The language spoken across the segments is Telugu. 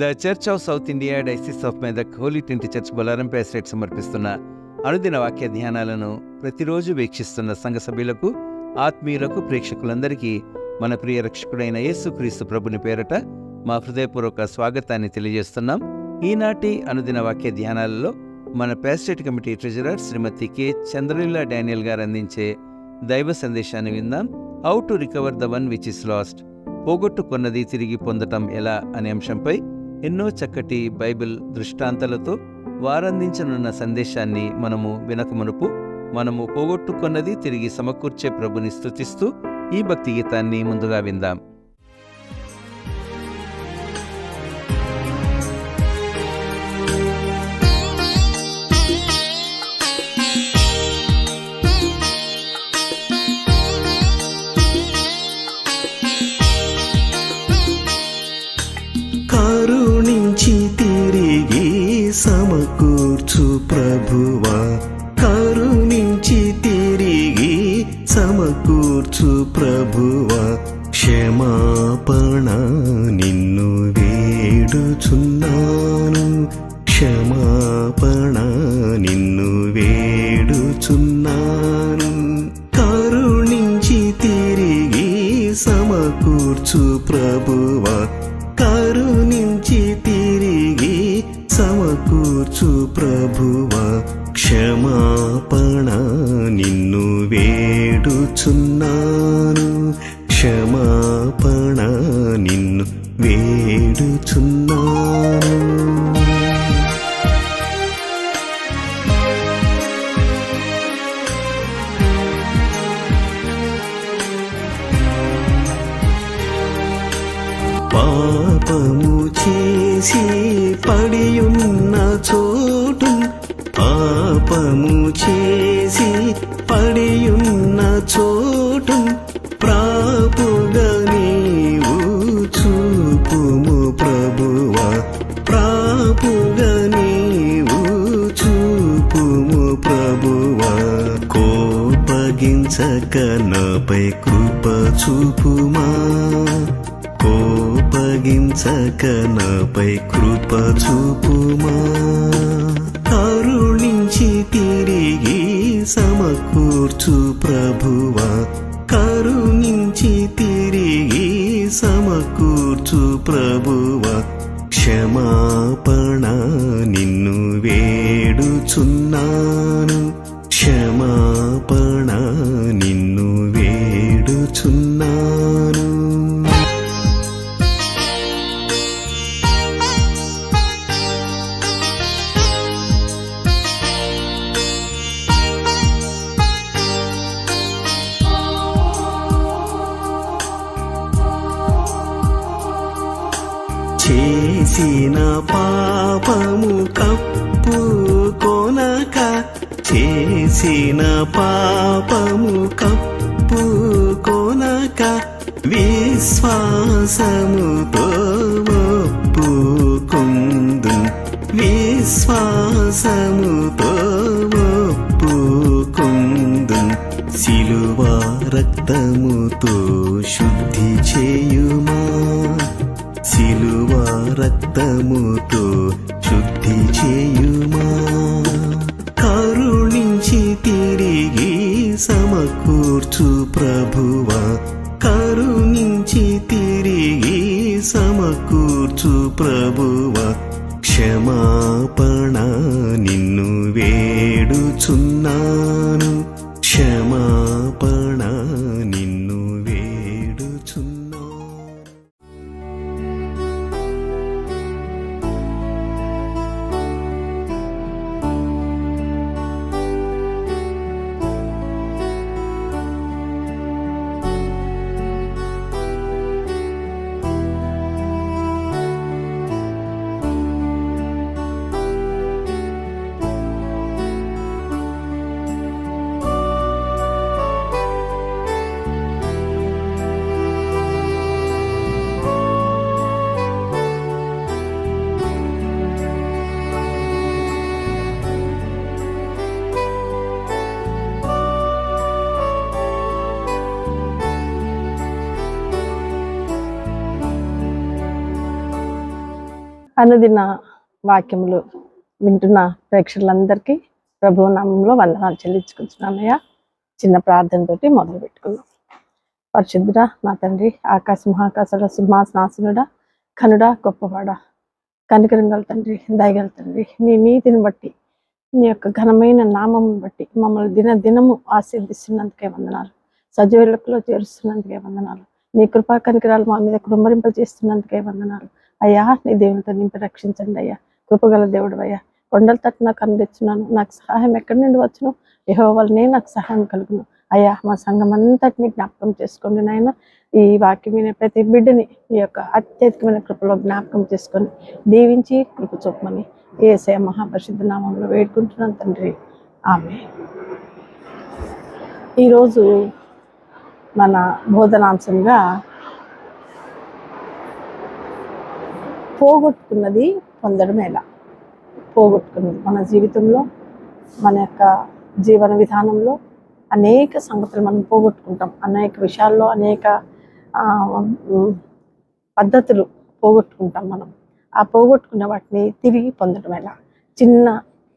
The church of south India diocese of Medak holy trinity church Bolarum pastorate సమర్పిస్తున్న అనుదిన వాక్య ధ్యానాలను ప్రతిరోజు వీక్షిస్తున్న సంఘ సభ్యులకు, ఆత్మీయులకు, ప్రేక్షకులందరికీ మన ప్రియ రక్షకుడైన యేసుక్రీస్తు ప్రభుని పేరట మా హృదయపూర్వక స్వాగతాన్ని తెలియజేస్తున్నాం. ఈనాటి అనుదిన వాక్య ధ్యానాలలో మన pastorate committee treasurer Shrimati K Chandraleela Daniel garu అందించే దైవ సందేశాన్ని విందాం. How to recover the one which is lost, పోగొట్టుకున్నది తిరిగి పొందటం ఎలా అనే అంశంపై ఎన్నో చక్కటి బైబిల్ దృష్టాంతాలతో వారందించనున్న సందేశాన్ని మనము వినకమునుపు మనము పోగొట్టుకున్నది తిరిగి సమకూర్చే ప్రభుని స్తుతిస్తూ ఈ భక్తి గీతాన్ని ముందుగా విందాం. కరుణించి తిరిగి సమకూర్చు ప్రభువా, కరుణించి తిరిగి సమకూర్చు ప్రభువా, క్షమాపణ నిన్ను వేడుచున్నాను, క్షమాపణ నిన్ను వేడుచున్నాను. కరుణించి తిరిగి సమకూర్చు ప్రభువా, కరుణించి తిరిగి సమకూర్చు ప్రభువా, క్షమాపణ నిన్ను వేడుచున్నాను, క్షమాపణ నిన్ను వేడుచున్నాను. పాపము చేసి పడియున్న చోటు, పాపము చేసి పడియున్న చోటు ప్రాపుగా నీవు చూపుము ప్రభువా, ప్రాపుగా నీవు చూపుము ప్రభువా. కోపగించక నాపై కృప చూపుమా, కోపగించక నాపై కృప చూపుమా. కరుణించి తిరిగి సమకూర్చు ప్రభువా, కరుణించి తిరిగి సమకూర్చు ప్రభువా, క్షమాపణ నిన్ను వేడుచున్నాను, క్షమాపణ నిన్ను వేడుచున్నాను. చేసిన పాపము కప్పు కొనక, చేసిన పాపము కప్పు కొనక, విశ్వాసముతో ఒప్పుకొందు, విశ్వాసముతో ఒప్పుకొందు. సిలువ రక్తముతో శుద్ధి చేయుమా, సిలువ రక్తముతో శుద్ధి చేయుమా. కరుణించి తిరిగి సమకూర్చు ప్రభువా, కరుణించి తిరిగి సమకూర్చు ప్రభువా, క్షమాపణ నిన్ను వేడుచున్నాను, క్షమాపణ నిన్ను వేడుచున్నాను. అనుదిన వాక్యములు వింటున్న ప్రేక్షకులందరికీ ప్రభు నామంలో వందనాలు చెల్లించుకుంటున్నానయ్యా. చిన్న ప్రార్థనతోటి మొదలు పెట్టుకున్నాం. పరిశుద్ధుడా నా తండ్రి, ఆకాశ మహాకాశాల సింహాసనాసనుడా, కనుడా, గొప్పవాడా, కనికరం గల తండ్రి, దయగల తండ్రి, నీ నీతిని బట్టి, నీ యొక్క ఘనమైన నామం బట్టి మమ్మల్ని దినదినము ఆశీర్దిస్తున్నందుకే వందనాలు. సజీవులలో చేరుస్తున్నందుకే వందనాలు. నీ కృపా కనికరాలు మా మీద కృమ్మరింప చేస్తున్నందుకే వందనాలు. అయ్యా, నీ దేవునితో నింపి రక్షించండి అయ్యా. కృపగల దేవుడు అయ్యా. కొండల తట్టు నాకు అందిస్తున్నాను, నాకు సహాయం ఎక్కడి నుండి వచ్చును? యెహోవా వల్లనే నాకు సహాయం కలుగును. అయ్యా, మా సంఘం అంతటిని జ్ఞాపకం చేసుకోండి నాయన. ఈ వాక్యం వినే ప్రతి బిడ్డని ఈ యొక్క అత్యధికమైన కృపలో జ్ఞాపకం చేసుకొని దీవించి కృప చూపమని యేసయ్య మహాపరిశుద్ధ నామంలో వేడుకుంటున్నాను తండ్రి, ఆమేన్. ఈరోజు మన బోధనాంశంగా పోగొట్టుకున్నది పొందడం ఎలా. పోగొట్టుకున్నది మన జీవితంలో, మన యొక్క జీవన విధానంలో అనేక సంగతులు మనం పోగొట్టుకుంటాం. అనేక విషయాల్లో అనేక పద్ధతులు పోగొట్టుకుంటాం మనం. ఆ పోగొట్టుకున్న వాటిని తిరిగి పొందడం ఎలా, చిన్న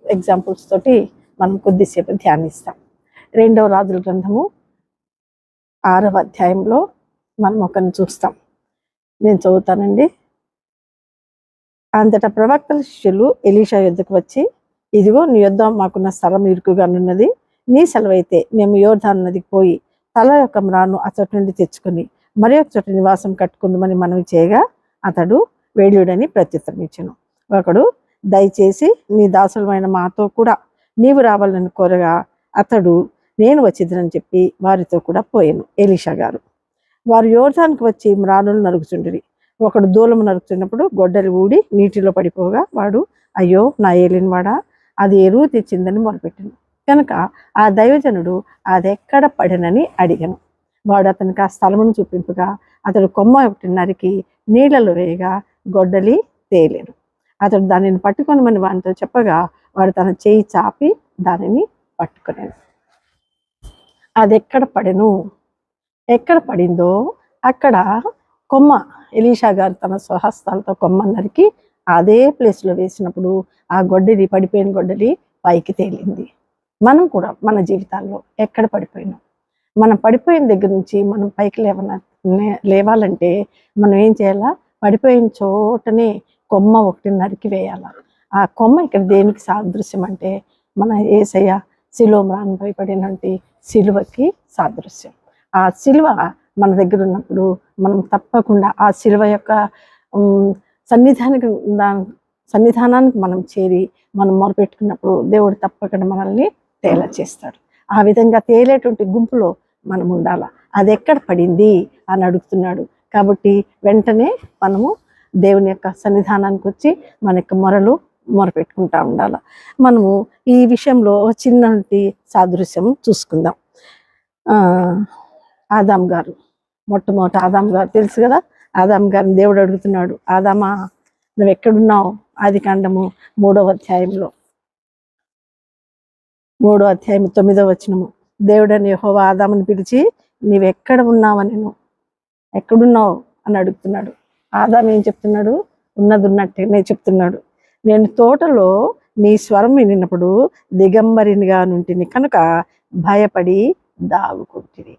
ఎగ్జాంపుల్స్ తోటి మనం కొద్దిసేపు ధ్యానిస్తాం. 2వ రాజుల గ్రంథము 6వ అధ్యాయంలో మనం ఒకరిని చూస్తాం. నేను చదువుతానండి. అంతటా ప్రవక్తల శిష్యులు ఎలీషా యొద్దకు వచ్చి, ఇదిగో నీ యొద్ద మాకున్న స్థలం ఇరుకుగానున్నది. నీ సెలవైతే మేము యోర్దాను నదికి పోయి తల యొక్క మ్రాను అతడి నుండి తెచ్చుకొని మరి ఒక చోట నివాసం కట్టుకుందామని మనవి చేయగా అతడు వేడుడని ప్రత్యుత్తరం ఇచ్చెను. ఒకడు, దయచేసి నీ దాసులమైన మాతో కూడా నీవు రావాలని కోరగా అతడు, నేను వచ్చిద్దనని చెప్పి వారితో కూడా పోయాను. ఎలీషా గారు వారు యోర్దానికి వచ్చి మ్రానులు నరుగుచుండిరి. ఒకడు దూలము నరుకుతున్నప్పుడు గొడ్డలి ఊడి నీటిలో పడిపోగా వాడు, అయ్యో నా ఏలినవాడా, అది ఎరువు తెచ్చిందని మొదలుపెట్టాను. కనుక ఆ దైవజనుడు అది ఎక్కడ పడినని అడిగాను. వాడు అతనికి ఆ స్థలమును చూపింపగా అతడు కొమ్మ ఒకటి నరికి నీళ్లలో వేయగా గొడ్డలి తేలేడు. అతడు దానిని పట్టుకొనమని వానితో చెప్పగా వాడు తన చేయి చాపి దానిని పట్టుకునేను. అది ఎక్కడ పడెను, ఎక్కడ పడిందో అక్కడ కొమ్మ, ఎలీషా గారు తన స్వహస్తాలతో కొమ్మ నరికి అదే ప్లేస్లో వేసినప్పుడు ఆ గొడ్డలి, పడిపోయిన గొడ్డలి పైకి తేలింది. మనం కూడా మన జీవితాల్లో ఎక్కడ పడిపోయినాం, మనం పడిపోయిన దగ్గర నుంచి మనం పైకి లేవాలంటే మనం ఏం చేయాలా? పడిపోయిన చోటనే కొమ్మ ఒకటి నరికి వేయాల. ఆ కొమ్మ ఇక్కడ దేనికి సాదృశ్యం అంటే మన యేసయ్య శిలువ మ్రానుపై పడినటువంటి శిలువకి సాదృశ్యం. ఆ శిలువ మన దగ్గర ఉన్నప్పుడు మనం తప్పకుండా ఆ శిలువ యొక్క సన్నిధానానికి మనం చేరి మనం మొరపెట్టుకున్నప్పుడు దేవుడు తప్పకుండా మనల్ని తేలా చేస్తాడు. ఆ విధంగా తేలేటువంటి గుంపులో మనం ఉండాల. అది ఎక్కడ పడింది అని అడుగుతున్నాడు. కాబట్టి వెంటనే మనము దేవుని యొక్క సన్నిధానానికి వచ్చి మన యొక్క మొరపెట్టుకుంటా ఉండాల. మనము ఈ విషయంలో చిన్నటి సాదృశ్యం చూసుకుందాం. ఆదాం గారు, మొట్టమొదటి ఆదాం గారు తెలుసు కదా. ఆదాం గారిని దేవుడు అడుగుతున్నాడు, ఆదామా నువ్వు ఎక్కడున్నావు? ఆదికాండము 3వ అధ్యాయంలో 3వ అధ్యాయం 9వ వచనము. దేవుడని యెహోవా ఆదాముని పిలిచి, నీవెక్కడ ఉన్నావని, ఎక్కడున్నావు అని అడుగుతున్నాడు. ఆదాం ఏం చెప్తున్నాడు? ఉన్నట్టే చెప్తున్నాడు. నేను తోటలో నీ స్వరం వినినప్పుడు దిగంబరినిగా నుంటిని కనుక భయపడి దాగుకుంటుంది.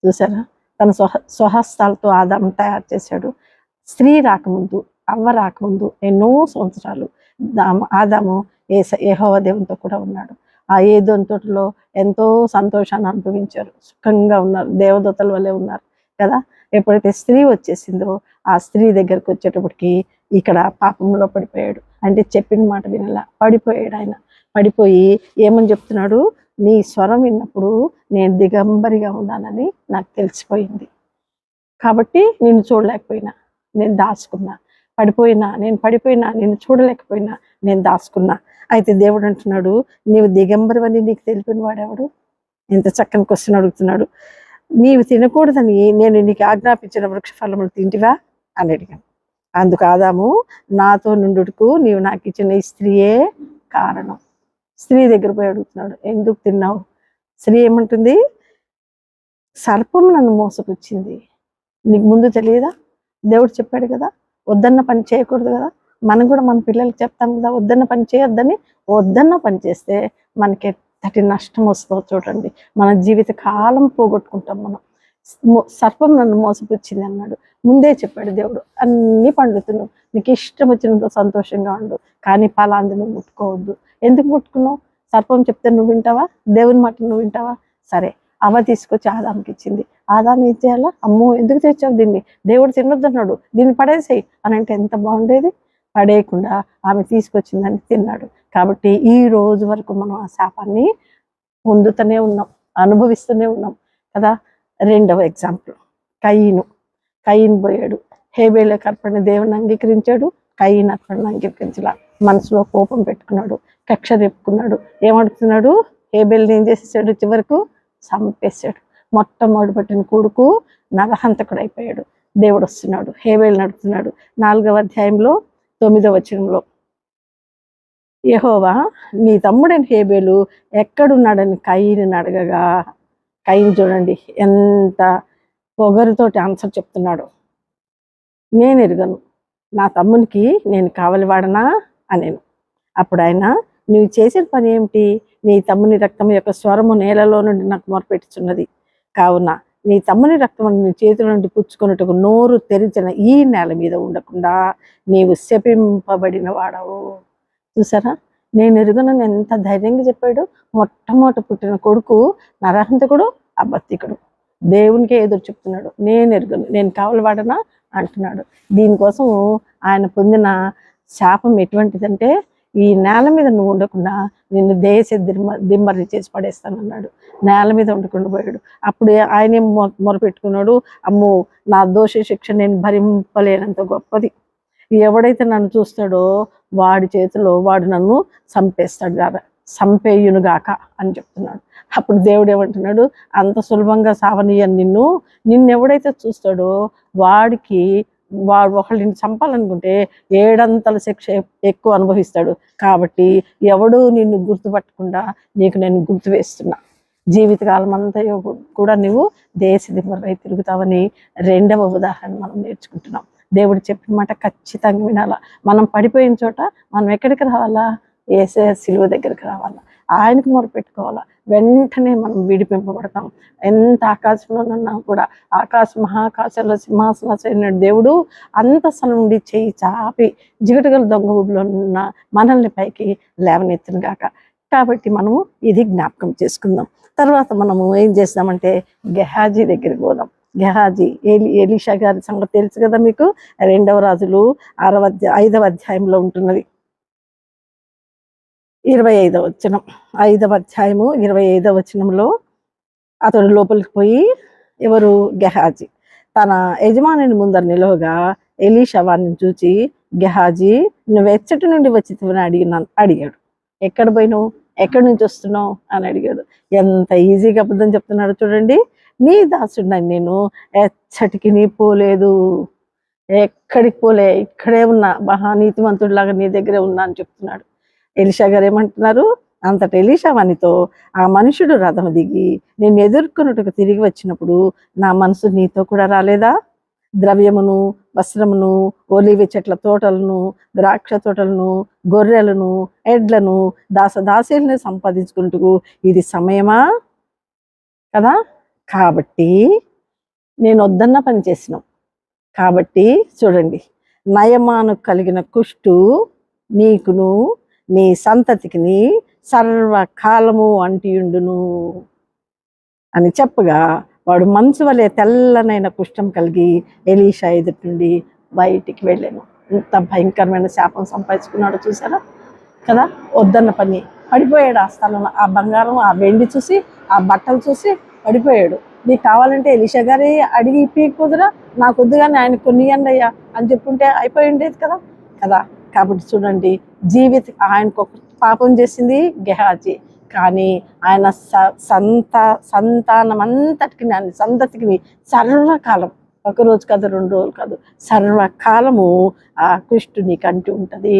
చూసారా, తన స్వహస్తాలతో ఆదామును తయారు చేశాడు. స్త్రీ రాకముందు, అవ్వ రాకముందు ఎన్నో సంవత్సరాలు ఆదాము యెహోవా దేవునితో కూడా ఉన్నాడు. ఆ ఏదోని తోటలో ఎంతో సంతోషాన్ని అనుభవించారు, సుఖంగా ఉన్నారు, దేవదూతల వల్లే ఉన్నారు కదా. ఎప్పుడైతే స్త్రీ వచ్చేసిందో ఆ స్త్రీ దగ్గరికి వచ్చేటప్పటికి ఇక్కడ పాపంలో పడిపోయాడు. అంటే చెప్పిన మాట వినలా, పడిపోయాడు. ఆయన పడిపోయి ఏమని చెప్తున్నాడు? నీ స్వరం విన్నప్పుడు నేను దిగంబరిగా ఉన్నానని నాకు తెలిసిపోయింది. కాబట్టి నేను చూడలేకపోయినా, నేను దాచుకున్నా. నేను పడిపోయినా, నేను చూడలేకపోయినా నేను దాచుకున్నా. అయితే దేవుడు అంటున్నాడు, నీవు దిగంబరవని నీకు తెలిపిన వాడెవడు? ఎంత చక్కని క్వశ్చన్ అడుగుతున్నాడు. నీవు తినకూడదని నేను నీకు ఆజ్ఞాపించిన వృక్ష ఫలములు తింటివా అని అడిగాను. అందుకు ఆదాము, నాతో నుండుటకు నీవు నాకు ఇచ్చిన ఈ స్త్రీయే కారణం. స్త్రీ దగ్గర పోయి అడుగుతున్నాడు, ఎందుకు తిన్నావు? స్త్రీ ఏమంటుంది? సర్పం నన్ను మోసపుచ్చింది. నీకు ముందు తెలియదా? దేవుడు చెప్పాడు కదా, వద్దన్న పని చేయకూడదు కదా. మనం కూడా మన పిల్లలకి చెప్తాం కదా, వద్దన్న పని చేయొద్దని. వద్దన్న పని చేస్తే మనకి ఎంతటి నష్టం వస్తుందో చూడండి. మన జీవిత కాలం పోగొట్టుకుంటాం మనం. సర్పం నన్ను మోసపుచ్చింది అన్నాడు. ముందే చెప్పాడు దేవుడు, అన్ని పండుతున్నావు, నీకు ఇష్టం వచ్చినంత సంతోషంగా ఉండు, కానీ ఫలాంది నువ్వు ముట్టుకోవద్దు. ఎందుకు ముట్టుకున్నావు? సర్పం చెప్తే నువ్వు వింటావా? దేవుని మాట నువ్వు వింటావా? సరే, అవ తీసుకొచ్చి ఆదాంకి ఇచ్చింది. ఆదాం ఏం చేయాలా? అమ్మో ఎందుకు తెచ్చావు దీన్ని, దేవుడు తినొద్దన్నాడు, దీన్ని పడేసేయి అని అంటే ఎంత బాగుండేది. పడేయకుండా ఆమె తీసుకొచ్చిందని తిన్నాడు. కాబట్టి ఈ రోజు వరకు మనం ఆ శాపాన్ని పొందుతూనే ఉన్నాం, అనుభవిస్తూనే ఉన్నాం కదా. రెండవ ఎగ్జాంపుల్, కయీను పోయాడు. హేబేలు అర్పణ దేవుని అంగీకరించాడు, కయీను అర్పణ అంగీకరించలా. మనసులో కోపం పెట్టుకున్నాడు, కక్ష రేపుకున్నాడు. ఏమడుగుతున్నాడు? హేబేల్ని ఏం చేసేసాడు? చివరకు చంపేశాడు. మొట్టమొదటి పట్టిన కొడుకు నరహంతకుడు అయిపోయాడు. దేవుడు వస్తున్నాడు, హేబేలు నడుపుతున్నాడు. 4వ అధ్యాయంలో 9వ వచనంలో, యెహోవా నీ తమ్ముడైన హేబేలు ఎక్కడున్నాడని కయీనుని అడగగా, కయీను చూడండి ఎంత పొగరుతోటి ఆన్సర్ చెప్తున్నాడు. నేను ఎరుగను, నా తమ్మునికి నేను కావలివాడనా అనేను. అప్పుడు ఆయన, నువ్వు చేసిన పని ఏమిటి? నీ తమ్ముని రక్తం యొక్క స్వరము నేలలో నుండి నాకు మొరపెట్టుచున్నది. కావున నీ తమ్ముని రక్తం నీ చేతుల నుండి పుచ్చుకొనుటకు నోరు తెరిచిన ఈ నేల మీద ఉండకుండా నీవు శపింపబడిన వాడవు. చూసారా, నేను ఎరుగనని ఎంత ధైర్యంగా చెప్పాడు. మొట్టమొదటి పుట్టిన కొడుకు నరహంతకుడు, అబద్ధికుడు. దేవునికే ఎదురు చెప్తున్నాడు. నేను ఎరుగను, నేను కావలివాడనా అంటున్నాడు. దీనికోసం ఆయన పొందిన శాపం ఎటువంటిదంటే, ఈ నేల మీద నువ్వు ఉండకుండా నిన్ను దేశ దిమ్మరి చేసి పడేస్తానన్నాడు. నేల మీద ఉండకుండా పోయాడు. అప్పుడు ఆయనే మొరపెట్టుకున్నాడు, అమ్మో నా దోష శిక్ష నేను భరింపలేనంత గొప్పది, ఎవడైతే నన్ను చూస్తాడో వాడి చేతిలో వాడు నన్ను చంపేస్తాడు కదా, చంపేయునుగాక అని చెప్తున్నాడు. అప్పుడు దేవుడు ఏమంటున్నాడు? అంత సులభంగా సావనీయని నిన్నెవడైతే చూస్తాడో వాడికి, వాడు ఒకళ్ళని చంపాలనుకుంటే 7 అంతల శిక్ష ఎక్కువ అనుభవిస్తాడు. కాబట్టి ఎవడు నిన్ను గుర్తుపట్టకుండా నీకు నేను గుర్తు వేస్తున్నా, జీవితకాలం అంతా కూడా నువ్వు దేశ దిమ్మరై తిరుగుతావని 2వ ఉదాహరణ మనం నేర్చుకుంటున్నాం. దేవుడు చెప్పిన మాట ఖచ్చితంగా వినాలా. మనం పడిపోయిన చోట మనం ఎక్కడికి రావాలా? యేసయ్య సిలువ దగ్గరికి రావాలా, ఆయనకు మొరపెట్టుకోవాలా. వెంటనే మనం విడిపింపబడతాం. ఎంత ఆకాశంలోనన్నా కూడా, మహాకాశంలో సింహాసన దేవుడు అంత స్థలం నుండి చేయి చాపి జిగటగల దొంగ ఊబిలో ఉన్న మనల్ని పైకి లేవనెత్తును గాక. కాబట్టి మనము ఇది జ్ఞాపకం చేసుకుందాం. తర్వాత మనము ఏం చేస్తామంటే గెహాజీ దగ్గరికి పోదాం. గెహాజీ ఎలీషా గారి సంగతి తెలుసు కదా మీకు. 2వ రాజులు 5వ అధ్యాయంలో ఉంటున్నది. 25వ వచనం, 5వ అధ్యాయము 25వ వచనంలో, అతడు లోపలికి పోయి, ఎవరు? గెహాజీ తన యజమానిని ముందర నిలవగా ఎలీషా వారిని చూచి, గెహాజీ నువ్వు ఎచ్చటి నుండి వచ్చితివని అడిగాడు. ఎక్కడ పోయినావు, ఎక్కడి నుంచి వస్తున్నావు అని అడిగాడు. ఎంత ఈజీగా అబద్ధం చెప్తున్నాడు చూడండి. నీ దాసుడిని నేను ఎచ్చటికి నీ పోలేదు, ఎక్కడికి పోలే, ఇక్కడే ఉన్నా, మహానీతిమంతుడిలాగా నీ దగ్గరే ఉన్నా అని చెప్తున్నాడు. ఎలీషా గారు ఏమంటున్నారు? అంతట ఎలీషా వానితో, ఆ మనుషుడు రథం దిగి నేను ఎదుర్కొన్నట్టుకు తిరిగి వచ్చినప్పుడు నా మనసు నీతో కూడా రాలేదా? ద్రవ్యమును, వస్త్రమును, ఒలీవ చెట్ల తోటలను, ద్రాక్ష తోటలను, గొర్రెలను, ఎడ్లను, దాసదాసీలను సంపాదించుకుంటూ ఇది సమయమా కదా? కాబట్టి నేను వద్దన్న పని చేసినాం. కాబట్టి చూడండి, నయమాను కలిగిన కుష్టు నీకును నీ సంతతికిని సర్వకాలము అంటియుండును అని చెప్పగా, వాడు మంచు వలె తెల్లనైన కుష్ఠం కలిగి ఎలీషా ఎదుటి నుండి బయటికి వెళ్ళాను. ఎంత భయంకరమైన శాపం సంపాదించుకున్నాడో చూసారా కదా. వద్దన్న పని పడిపోయాడు. ఆ స్థలంలో ఆ బంగారం, ఆ వెండి చూసి, ఆ బట్టలు చూసి పడిపోయాడు. నీకు కావాలంటే ఎలీషా గారి అడిగి ఇప్పకుదురా, నాకు వద్దు కానీ ఆయన కొనియండి అయ్యా అని చెప్పుంటే అయిపోయి ఉండేది కదా. కాబట్టి చూడండి, ఆయనకు ఒక పాపం చేసింది గెహాజీ, కానీ ఆయన సంతానం అంతటికి, సంతతికి సర్వకాలం, 1 రోజు కాదు, 2 రోజులు కాదు, సర్వకాలము ఆ కుష్టు నీకు అంటూ ఉంటుంది.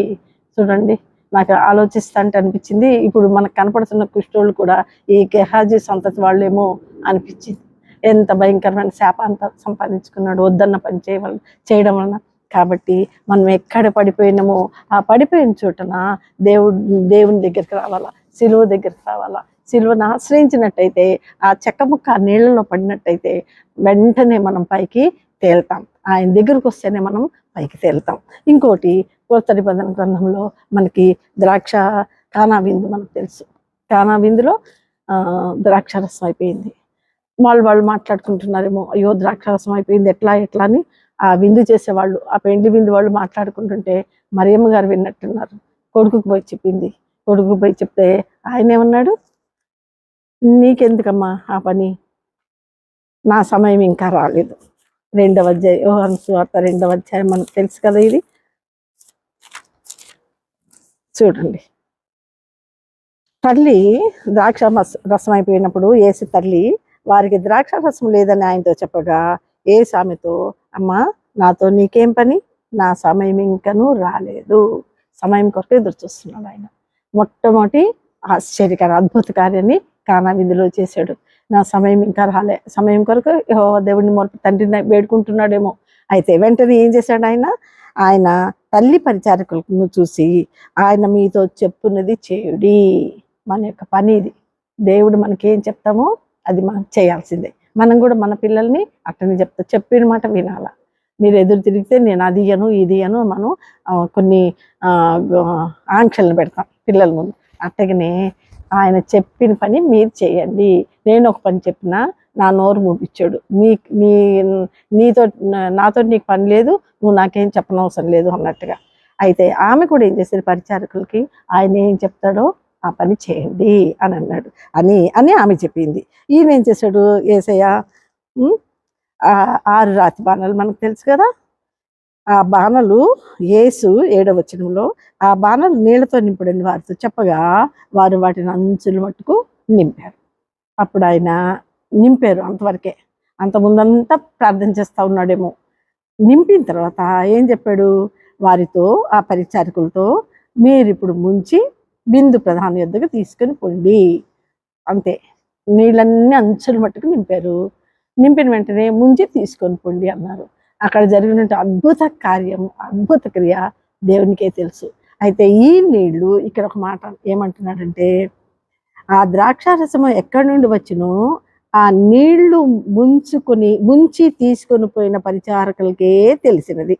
చూడండి, నాకు ఆలోచిస్తాంటే అనిపించింది, ఇప్పుడు మనకు కనపడుతున్న కుష్ఠోళ్ళు కూడా ఈ గెహాజీ సంతతి వాళ్ళేమో అనిపించింది. ఎంత భయంకరమైన శాపాంత సంపాదించుకున్నాడు వద్దన్న పని చేయడం వలన. కాబట్టి మనం ఎక్కడ పడిపోయినామో ఆ పడిపోయిన చోటన దేవుని దగ్గరికి రావాలా, సిలువ దగ్గరికి రావాలా. సిలువను ఆశ్రయించినట్టయితే, ఆ చెక్క ముక్క ఆ నీళ్ళలో పడినట్టయితే వెంటనే మనం పైకి తేలుతాం. ఆయన దగ్గరకు వస్తేనే మనం పైకి తేలుతాం. ఇంకోటి, కొత్త నిబంధన గ్రంథంలో మనకి కానా విందు మనకు తెలుసు. కానా విందులో ద్రాక్షారసం అయిపోయింది. వాళ్ళు మాట్లాడుకుంటున్నారేమో, అయ్యో ద్రాక్షారసం అయిపోయింది ఎట్లా అని ఆ విందు చేసేవాళ్ళు, ఆ పెండ్లి విందు వాళ్ళు మాట్లాడుకుంటుంటే మరియమ్మ గారు విన్నట్టున్నారు. కొడుకుకు పోయి చెప్తే ఆయన ఏమన్నాడు, నీకెందుకమ్మా ఆ పని, నా సమయం ఇంకా రాలేదు. 2వ అధ్యాయం, యోహాను సువార్త 2వ అధ్యాయం మనకు తెలుసు కదా. ఇది చూడండి, తల్లి ద్రాక్ష రసం అయిపోయినప్పుడు యేసు తల్లి వారికి ద్రాక్ష రసం లేదని ఆయనతో చెప్పగా, యేసు ఆమెతో, అమ్మా నాతో నీకేం పని, నా సమయం ఇంకనూ రాలేదు. సమయం కొరకు ఎదురు చూస్తున్నాడు ఆయన. మొట్టమొదటి ఆశ్చర్యకర అద్భుత కార్యాన్ని కానా విందులో చేశాడు. నా సమయం ఇంకా రాలే, సమయం కొరకు దేవుడిని తండ్రిని వేడుకుంటున్నాడేమో. అయితే వెంటనే ఏం చేశాడు ఆయన తల్లి పరిచారకులను చూసి, ఆయన మీతో చెప్పున్నది చేయుడి. మన యొక్క పని ఇది. దేవుడు మనకేం చెప్తామో అది మనం చేయాల్సిందే. మనం కూడా మన పిల్లల్ని అట్టని చెప్పిన మాట వినాలా. మీరు ఎదురు తిరిగితే నేను అది ఇయ్యను ఇది ఇయ్యను మనం కొన్ని ఆంక్షలను పెడతాం పిల్లల ముందు. అట్టగానే ఆయన చెప్పిన పని మీరు చేయండి. నేను ఒక పని చెప్పినా నా నోరు మూపించాడు, నాతో నీకు పని లేదు, నువ్వు నాకేం చెప్పనవసరం లేదు అన్నట్టుగా. అయితే ఆమె కూడా ఏం చేసేది, పరిచారకులకి ఆయన ఏం చెప్తాడో ఆ పని చేయండి అని అన్నాడు అని ఆమె చెప్పింది. ఈయన ఏం చేశాడు, యేసయ్య 6 రాతి బాణాలు మనకు తెలుసు కదా. ఆ బాణలు యేసు 7వ వచనంలో ఆ బాణలు నీళ్లతో నింపుడని వారితో చెప్పగా, వారు వాటిని అంచులు మట్టుకు నింపారు. అప్పుడు ఆయన నింపారు అంతవరకే. అంత ముందంతా ప్రార్థన చేస్తూ ఉన్నాడేమో. నింపిన తర్వాత ఏం చెప్పాడు, వారితో ఆ పరిచారకులతో, మీరు ఇప్పుడు ముంచి బిందు ప్రధాన యొద్దకు తీసుకొని పోండి. అంతే, నీళ్ళన్నీ అంచులు మట్టుకు నింపారు. నింపిన వెంటనే ముంచి తీసుకొని పోండి అన్నారు. అక్కడ జరిగిన అద్భుత కార్యం, అద్భుత క్రియ దేవునికే తెలుసు. అయితే ఈ నీళ్లు ఇక్కడ ఒక మాట ఏమంటున్నాడంటే, ఆ ద్రాక్షారసము ఎక్కడి నుండి వచ్చినో ఆ నీళ్లు ముంచి తీసుకొని పోయిన పరిచారకులకే తెలిసినది,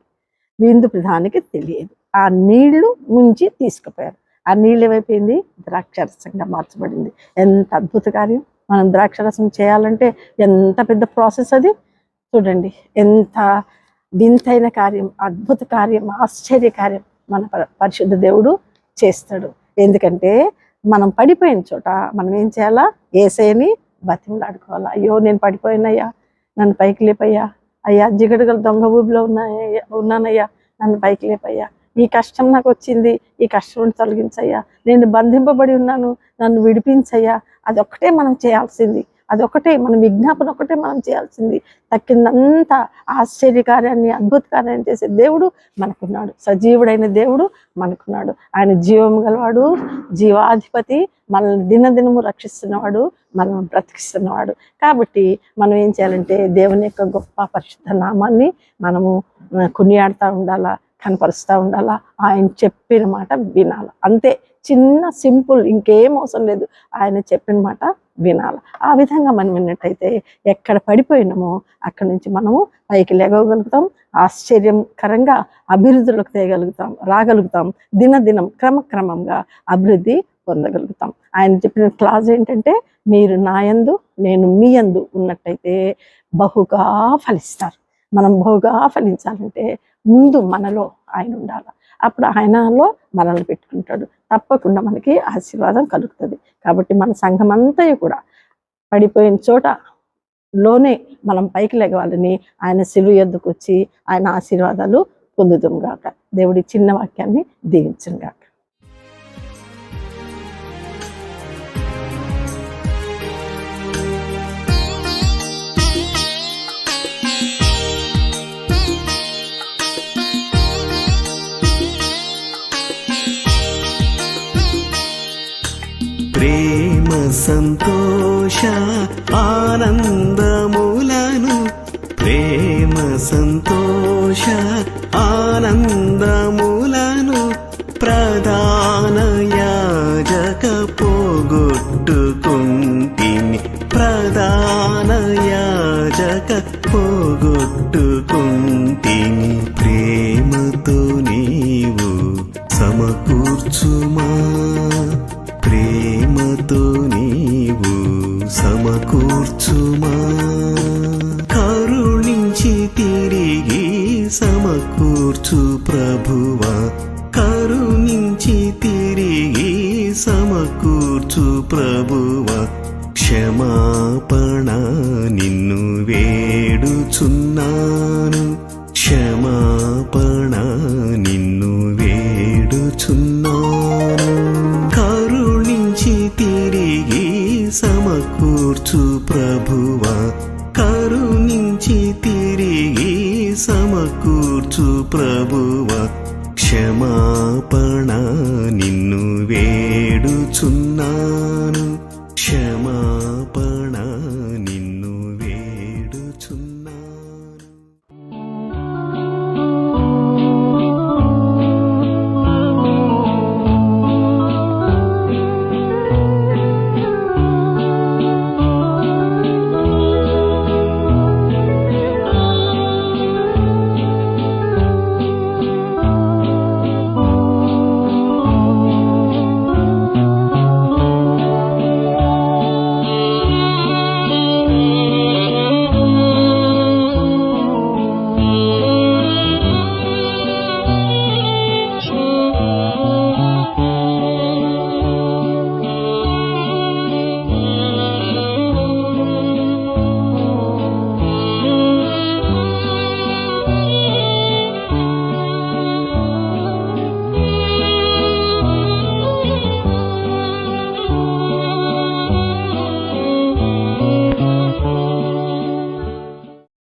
విందు ప్రధానికి తెలియదు. ఆ నీళ్లు ముంచి తీసుకుపోయారు. ఆ నీళ్ళు ఏమైపోయింది, ద్రాక్షారసంగా మార్చబడింది. ఎంత అద్భుత కార్యం! మనం ద్రాక్షారసం చేయాలంటే ఎంత పెద్ద ప్రాసెస్ అది. చూడండి, ఎంత వింతైన కార్యం, అద్భుత కార్యం, ఆశ్చర్య కార్యం మన పరిశుద్ధ దేవుడు చేస్తాడు. ఎందుకంటే మనం పడిపోయిన చోట మనం ఏం చేయాలా, యేసయ్యని బతిమలాడుకోవాలా. అయ్యో నేను పడిపోయినయ్యా, నన్ను పైకి లేపయ్యా, అయ్యా జిగడగల దొంగ ఊబిలో ఉన్నానయ్యా, నన్ను పైకి లేపయ్యా, ఈ కష్టం నాకు వచ్చింది, ఈ కష్టం నుండి తొలగించయ్యా, నేను బంధింపబడి ఉన్నాను, నన్ను విడిపించయ్యా. అదొక్కటే మనం చేయాల్సింది, అదొకటే మన విజ్ఞాపన, ఒకటే మనం చేయాల్సింది. తక్కిందంతా ఆశ్చర్యకార్యాన్ని, అద్భుత కార్యాన్ని చేసే దేవుడు మనకున్నాడు. సజీవుడైన దేవుడు మనకున్నాడు. ఆయన జీవము గలవాడు, జీవాధిపతి, మనల్ని దినదినము రక్షిస్తున్నవాడు, మనం బ్రతికిస్తున్నవాడు. కాబట్టి మనం ఏం చేయాలంటే దేవుని యొక్క గొప్ప పరిశుద్ధ నామాన్ని మనము కొనియాడుతూ ఉండాలా, కనపరుస్తూ ఉండాలా, ఆయన చెప్పిన మాట వినాలి. అంతే, చిన్న సింపుల్, ఇంకేం అవసరం లేదు. ఆయన చెప్పిన మాట వినాలి. ఆ విధంగా మనం విన్నట్టయితే ఎక్కడ పడిపోయినామో అక్కడి నుంచి మనము పైకి లేగగలుగుతాం. ఆశ్చర్యకరంగా అభివృద్ధిలోకి రాగలుగుతాం. దినదినం క్రమక్రమంగా అభివృద్ధి పొందగలుగుతాం. ఆయన చెప్పిన క్లాజ్ ఏంటంటే, మీరు నా యందు నేను మీ యందు ఉన్నట్టయితే బహుగా ఫలిస్తారు. మనం బహుగా ఫలించాలంటే ముందు మనలో ఆయన ఉండాలి. అప్పుడు ఆయనలో మనల్ని పెట్టుకుంటాడు. తప్పకుండా మనకి ఆశీర్వాదం కలుగుతుంది. కాబట్టి మన సంఘం అంతా కూడా పడిపోయిన చోటలోనే మనం పైకి లెగవాలని ఆయన సిలువ యొద్దకు వచ్చి ఆయన ఆశీర్వాదాలు పొందుదాం గాక. దేవుడి చిన్న వాక్యాన్ని దీవించును గాక. ప్రేమ సంతోష ఆనందములను, ప్రేమ సంతోష ఆనందములను ప్రధాన యాజక పోగొట్టుకుంటిని, ప్రధాన యాజక పోగొట్టుకుంటిని. ప్రేమతో నీవు సమకూర్చుమా, ప్రేమతో నీవు సమకూర్చుమా. కరుణించి తిరిగి సమకూర్చు ప్రభువా, కరుణించి తిరిగి సమకూర్చు ప్రభువా. క్షమాపణ నిన్ను వేడుచున్నాను, క్షమాపణ నిన్ను వేడుచున్నాను. కరుణించి తిరిగి సమకూర్చు ప్రభువా, కరుణించి తిరిగి సమకూర్చు ప్రభువా. క్షమాపణ నిన్ను వేడుచున్నాను, క్షమా